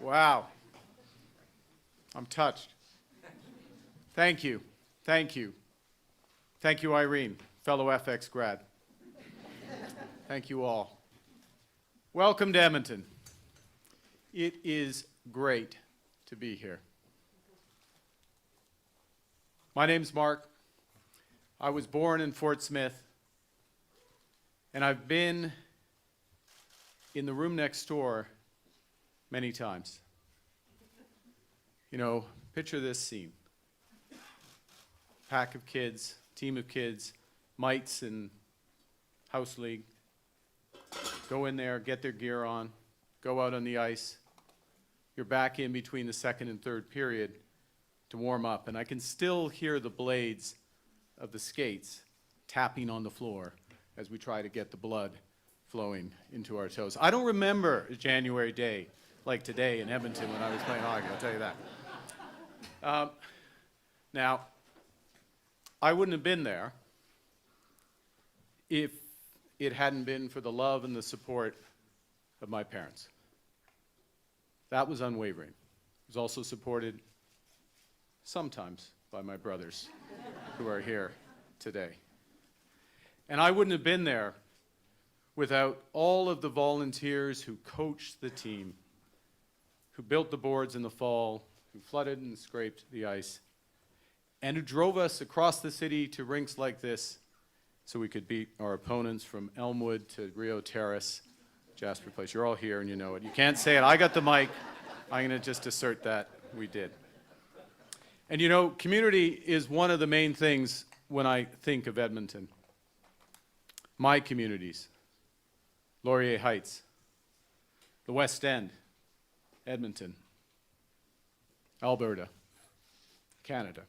Wow. I'm touched. Thank you. Thank you. Thank you, Irene, fellow FX grad. Thank you all. Welcome to Edmonton. It is great to be here. My name's Mark. I was born in Fort Smith, and I've been in the room next door many times. You know, picture this scene. Pack of kids, team of kids, mites and house league. Go in there, get their gear on, go out on the ice. You're back in between the second and third period to warm up, and I can still hear the blades of the skates tapping on the floor as we try to get the blood flowing into our toes. I don't remember a January day like today in Edmonton when I was playing hockey, I'll tell you that. Now, I wouldn't have been there if it hadn't been for the love and the support of my parents. That was unwavering. It was also supported sometimes by my brothers who are here today. And I wouldn't have been there without all of the volunteers who coached the team, who built the boards in the fall, who flooded and scraped the ice, and who drove us across the city to rinks like this so we could beat our opponents from Elmwood to Rio Terrace, Jasper Place. You're all here and you know it. You can't say it. I got the mic. I'm going to just assert that we did. And you know, community is one of the main things when I think of Edmonton. My communities, Laurier Heights, the West End, Edmonton, Alberta, Canada.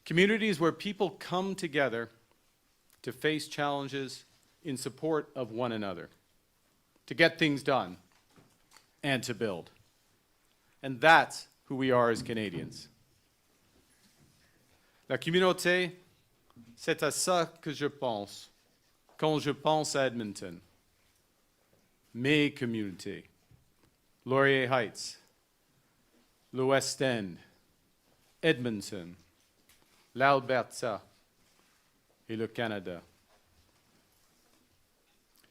Communities where people come together to face challenges in support of one another, to get things done, and to build. And that's who we are as Canadians. La communauté, c'est à ça que je pense quand je pense à Edmonton. Mes communautés, Laurier Heights, le West End, Edmonton, l'Alberta et le Canada.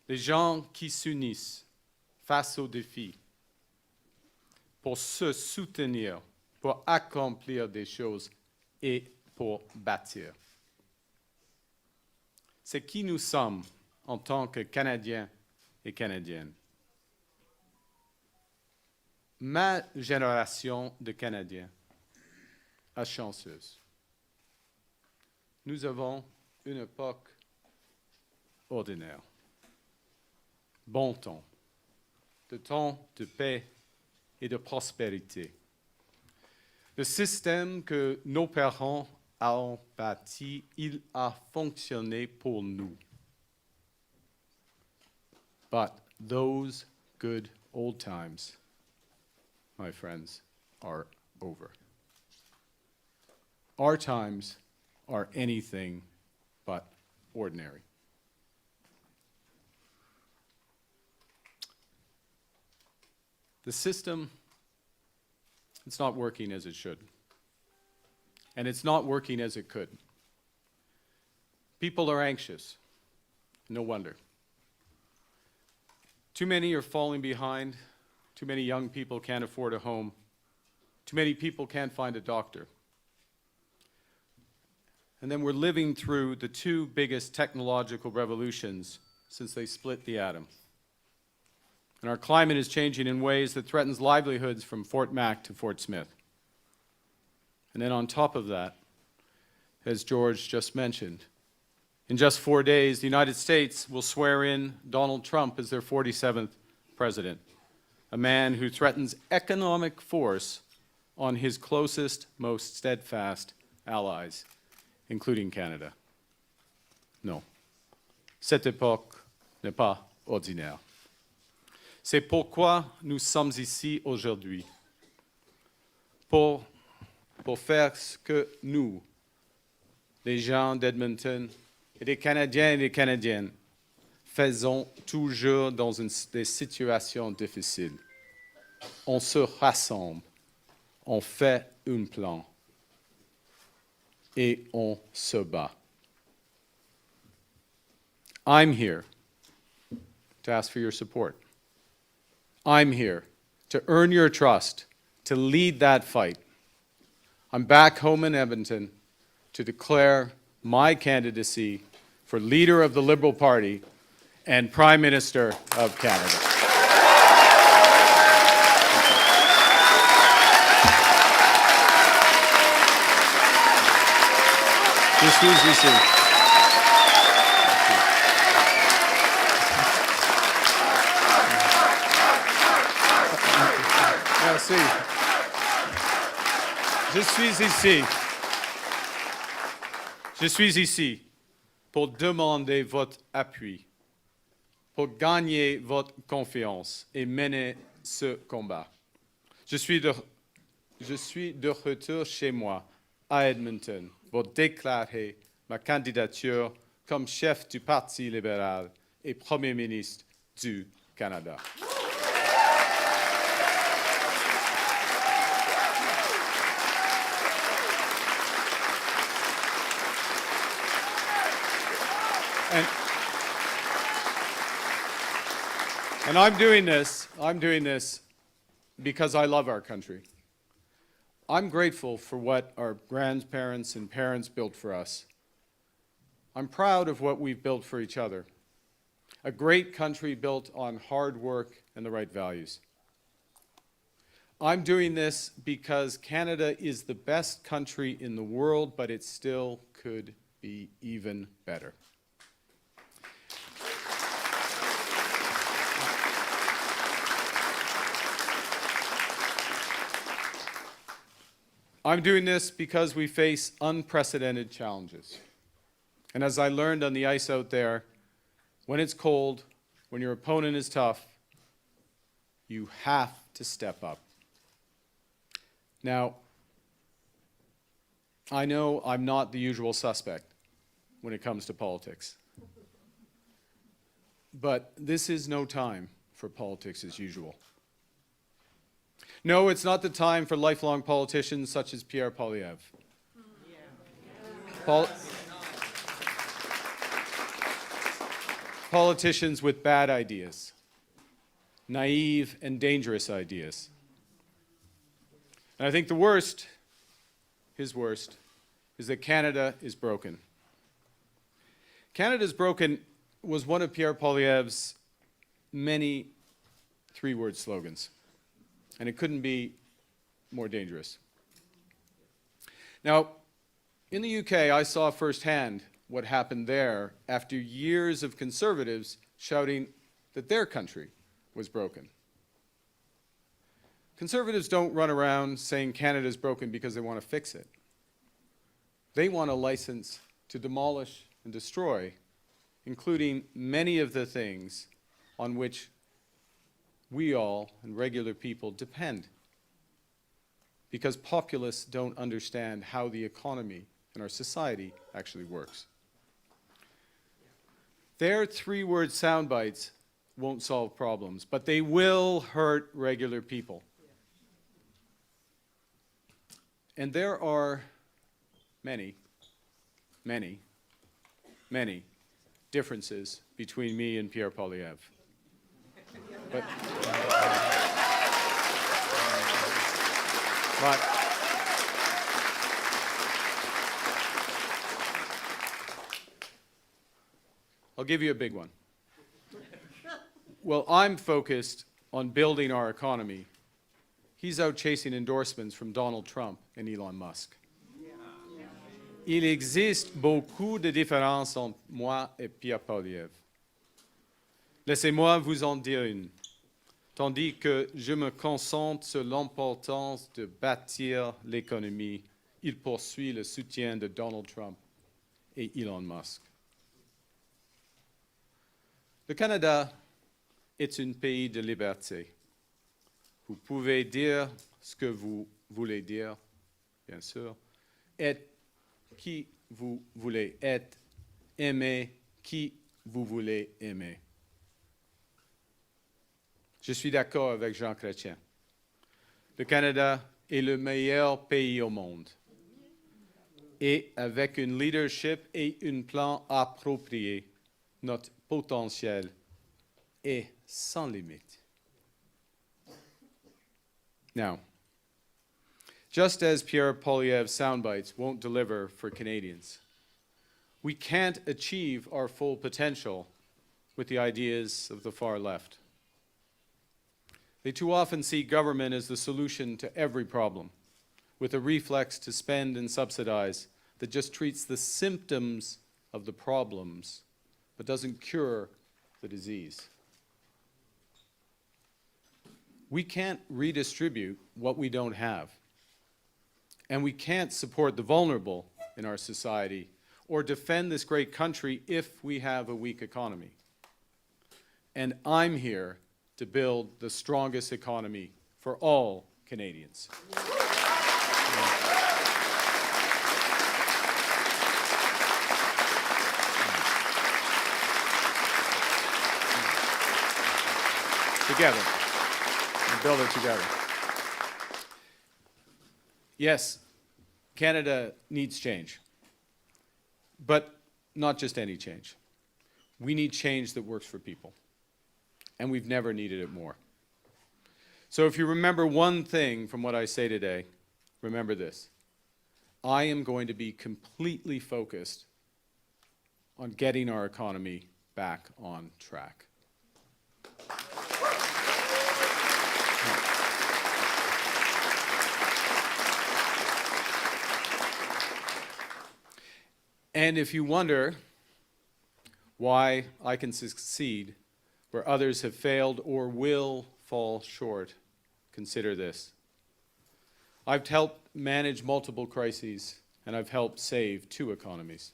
Les gens qui s'unissent face aux défis pour se soutenir, pour accomplir des choses et pour bâtir. C'est qui nous sommes en tant que Canadiens et Canadiennes. Ma génération de Canadiens a chanceuse. Nous avons une époque ordinaire. Bon temps. De temps de paix et de prospérité. Le système que nos parents ont bâti, il a fonctionné pour nous. But those good old times, my friends, are over. Our times are anything but ordinary. The system, it's not working as it should. And it's not working as it could. People are anxious. No wonder. Too many are falling behind. Too many young people can't afford a home. Too many people can't find a doctor. And then we're living through the two biggest technological revolutions since they split the atom. And our climate is changing in ways that threatens livelihoods from Fort Mac to Fort Smith. And then on top of that, as George just mentioned, in just 4 days, the United States will swear in Donald Trump as their 47th president, a man who threatens economic force on his closest, most steadfast allies, including Canada. Non, cette époque n'est pas ordinaire. C'est pourquoi nous sommes ici aujourd'hui, pour faire ce que nous, les gens d'Edmonton, et les Canadiens et les Canadiennes, faisons toujours dans des situations difficiles. on se rassemble, on fait un plan et on se bat. I'm here to ask for your support. I'm here to earn your trust, to lead that fight. I'm back home in Edmonton to declare my candidacy for leader of the Liberal Party and Prime Minister of Canada. Je suis ici. Merci. Je suis ici pour demander votre appui, pour gagner votre confiance et mener ce combat. Je suis de retour chez moi à Edmonton pour déclarer ma candidature comme chef du Parti libéral et Premier ministre du Canada. And I'm doing this because I love our country. I'm grateful for what our grandparents and parents built for us. I'm proud of what we've built for each other. A great country built on hard work and the right values. I'm doing this because Canada is the best country in the world, but it still could be even better. I'm doing this because we face unprecedented challenges. And as I learned on the ice out there, when it's cold, when your opponent is tough, you have to step up. Now, I know I'm not the usual suspect when it comes to politics. But this is no time for politics as usual. No, it's not the time for lifelong politicians such as Pierre Poilievre. Politicians with bad ideas, naive and dangerous ideas. And I think the worst, his worst, is that Canada is broken. Canada's broken was one of Pierre Poilievre's many three-word slogans. And it couldn't be more dangerous. Now, in the UK, I saw firsthand what happened there after years of Conservatives shouting that their country was broken. Conservatives don't run around saying Canada's broken because they want to fix it. They want a license to demolish and destroy, including many of the things on which we all and regular people depend, because populists don't understand how the economy and our society actually works. Their three-word sound bites won't solve problems, but they will hurt regular people. And there are many, many, many differences between me and Pierre Poilievre. But I'll give you a big one. Well, I'm focused on building our economy. He's out chasing endorsements from Donald Trump and Elon Musk. Il existe beaucoup de différences entre moi et Pierre Poilievre. Laissez-moi vous en dire une. Tandis que je me concentre sur l'importance de bâtir l'économie, il poursuit le soutien de Donald Trump et Elon Musk. Le Canada est un pays de liberté. Vous pouvez dire ce que vous voulez dire, bien sûr, être qui vous voulez être, aimer qui vous voulez aimer. Je suis d'accord avec Jean Chrétien. Le Canada est le meilleur pays au monde. Et avec un leadership et un plan approprié, notre potentiel est sans limite. Now, just as Pierre Poilievre's soundbites won't deliver for Canadians, we can't achieve our full potential with the ideas of the far left. They too often see government as the solution to every problem, with a reflex to spend and subsidize that just treats the symptoms of the problems, but doesn't cure the disease. We can't redistribute what we don't have, and we can't support the vulnerable in our society or defend this great country if we have a weak economy. And I'm here to build the strongest economy for all Canadians. Together. And build it together. Yes, Canada needs change. But not just any change. We need change that works for people. And we've never needed it more. So if you remember one thing from what I say today, remember this. I am going to be completely focused on getting our economy back on track. And if you wonder why I can succeed where others have failed or will fall short, consider this. I've helped manage multiple crises, and I've helped save 2 economies.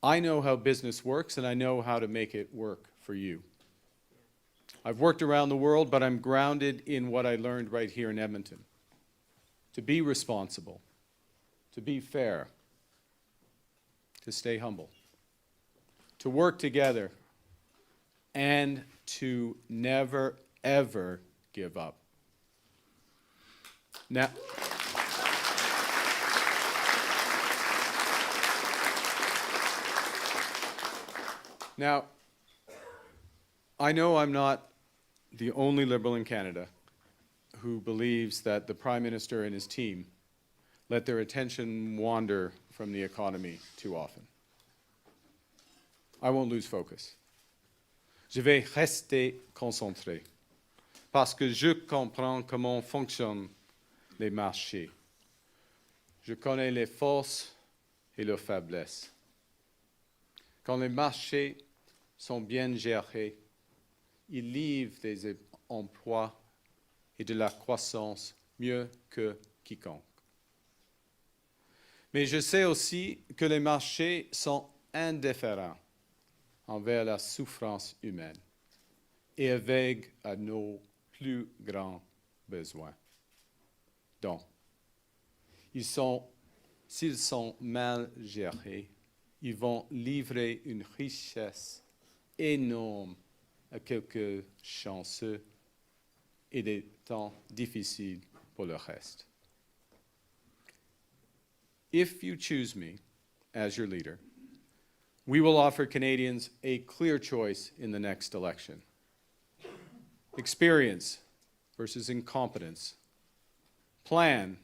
I know how business works, and I know how to make it work for you. I've worked around the world, but I'm grounded in what I learned right here in Edmonton. To be responsible, to be fair, to stay humble, to work together, and to never, ever give up. Now, I know I'm not the only Liberal in Canada who believes that the Prime Minister and his team let their attention wander from the economy too often. I won't lose focus. Je vais rester concentré parce que je comprends comment fonctionnent les marchés. Je connais les forces et leurs faiblesses. Quand les marchés sont bien gérés, ils livrent des emplois et de la croissance mieux que quiconque. Mais je sais aussi que les marchés sont indifférents envers la souffrance humaine et aveugles à nos plus grands besoins. Donc, s'ils sont mal gérés, ils vont livrer une richesse énorme à quelques chanceux et des temps difficiles pour le reste. If you choose me as your leader, we will offer Canadians a clear choice in the next election. Experience versus incompetence. Plan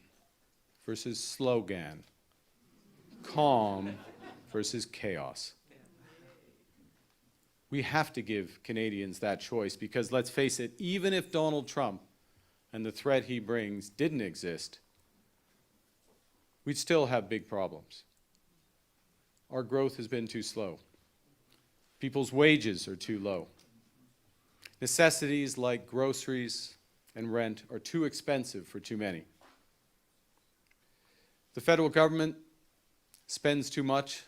versus slogan. Calm versus chaos. We have to give Canadians that choice because, let's face it, even if Donald Trump and the threat he brings didn't exist, we'd still have big problems. Our growth has been too slow. People's wages are too low. Necessities like groceries and rent are too expensive for too many. The federal government spends too much,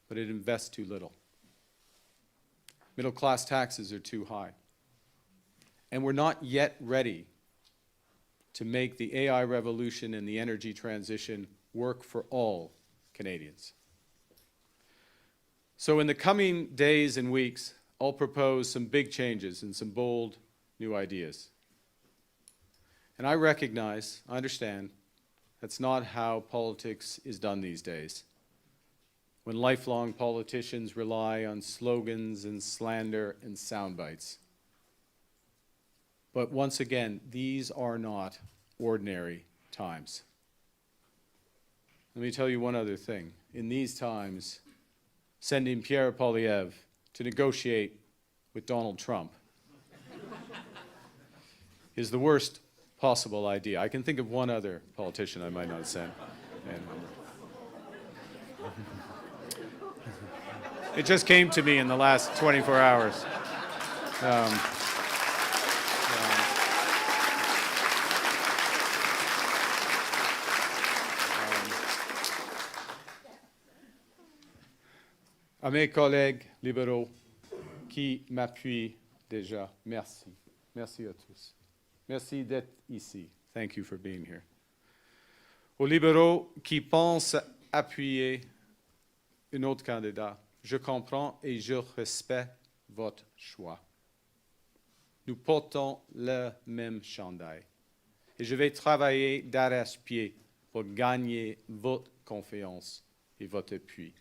but it invests too little. Middle-class taxes are too high. And we're not yet ready to make the AI revolution and the energy transition work for all Canadians. So in the coming days and weeks, I'll propose some big changes and some bold new ideas. And I recognize, I understand, that's not how politics is done these days. When lifelong politicians rely on slogans and slander and sound bites. But once again, these are not ordinary times. Let me tell you one other thing. In these times, sending Pierre Poilievre to negotiate with Donald Trump is the worst possible idea. I can think of one other politician I might not send. It just came to me in the last 24 hours. À mes collègues libéraux qui m'appuient déjà, merci. Merci à tous. Merci d'être ici. Thank you for being here. Aux libéraux qui pensent appuyer un autre candidat, je comprends et je respecte votre choix. Nous portons le même chandail. Et je vais travailler d'arrache-pied pour gagner votre confiance et votre appui.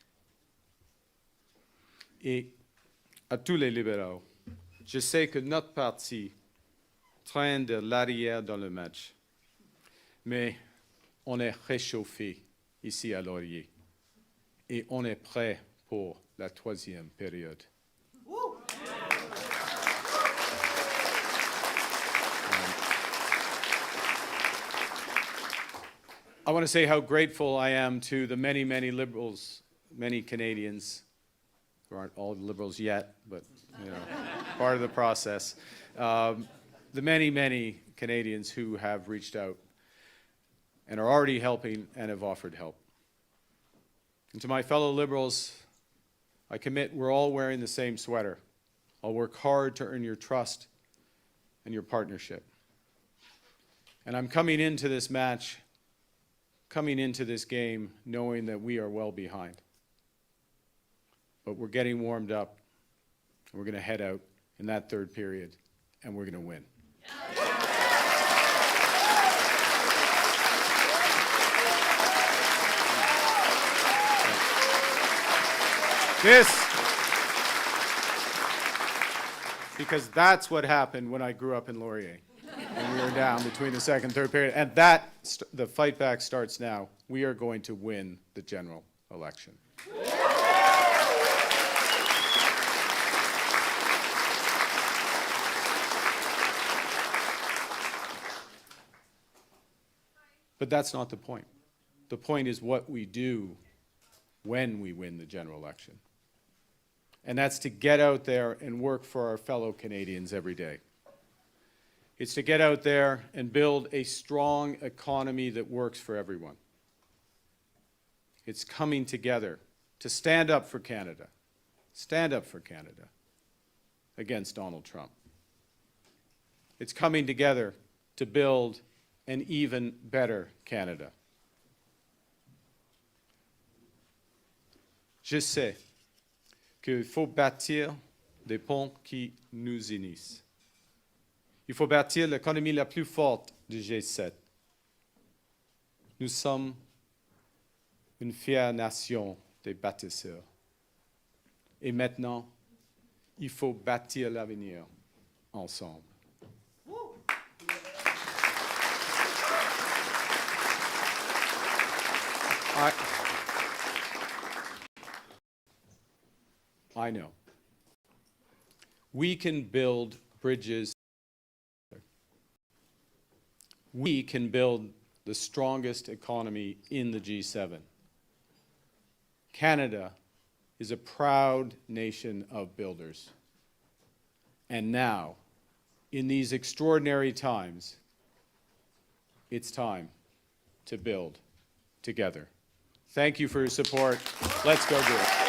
Et à tous les libéraux, je sais que notre parti traîne de l'arrière dans le match, mais on est réchauffé ici à Laurier et on est prêt pour la troisième période. I want to say how grateful I am to the many, many Liberals, many Canadians, who aren't all Liberals yet, but you know, part of the process. The many, many Canadians who have reached out and are already helping and have offered help. And to my fellow Liberals, I commit we're all wearing the same sweater. I'll work hard to earn your trust and your partnership. And I'm coming into this match, coming into this game, knowing that we are well behind. But we're getting warmed up. We're going to head out in that third period, and we're going to win. Because that's what happened when I grew up in Laurier. And we were down between the second and third period. And the fight back starts now. We are going to win the general election. But that's not the point. The point is what we do when we win the general election. And that's to get out there and work for our fellow Canadians every day. It's to get out there and build a strong economy that works for everyone. It's coming together to stand up for Canada against Donald Trump. It's coming together to build an even better Canada. Je sais qu'il faut bâtir des ponts qui nous unissent. Il faut bâtir l'économie la plus forte du G7. Nous sommes une fière nation des bâtisseurs. Et maintenant, il faut bâtir l'avenir ensemble. I know. We can build bridges. We can build the strongest economy in the G7. Canada is a proud nation of builders. And now, in these extraordinary times, it's time to build together. Thank you for your support. Let's go do it.